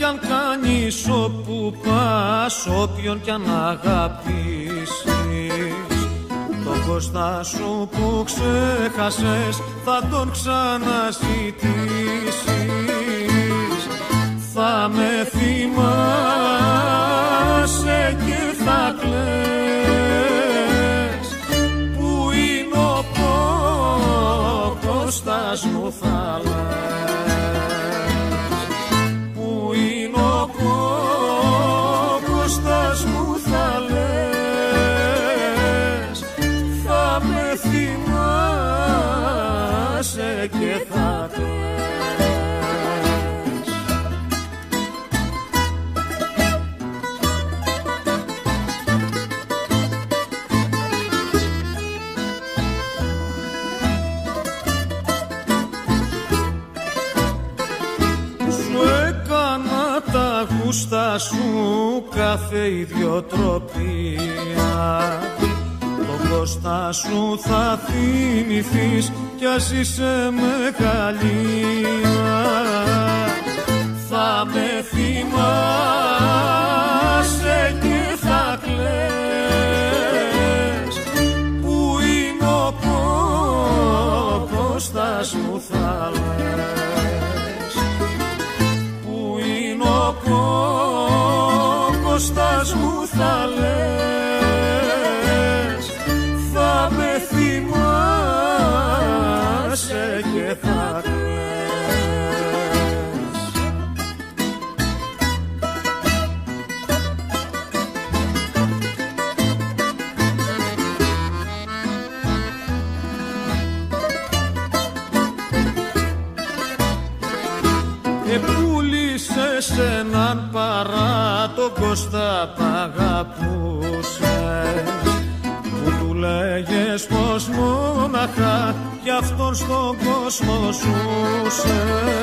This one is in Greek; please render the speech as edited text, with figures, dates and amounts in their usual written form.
αν κάνεις όπου πας, όποιον κι αν αγαπήσεις, τον Κώστα σου που ξέχασες θα τον ξαναζητήσεις. Θα με θυμάσαι και θα κλαις, που είναι ο Κώστας μου θα λες, που είναι ο Κώστας μου θα λες. Θα με θυμάσαι και θα κλαις. Γούστα σου κάθε ιδιοτροπία, τον Κώστα σου θα θυμηθείς κι ας είσαι μεγαλεία. Θα με θυμάσαι και θα κλαις, που είναι ο Κώστας μου θα λες, που είναι ο Κώστας μου θα λες. Θα με θυμάσαι και θα κλαις. Επούλησες έναν παρά τον Κώστα π' αγαπούσες, που του λέγες πως μόναχα κι αυτόν στον κόσμο ζούσες.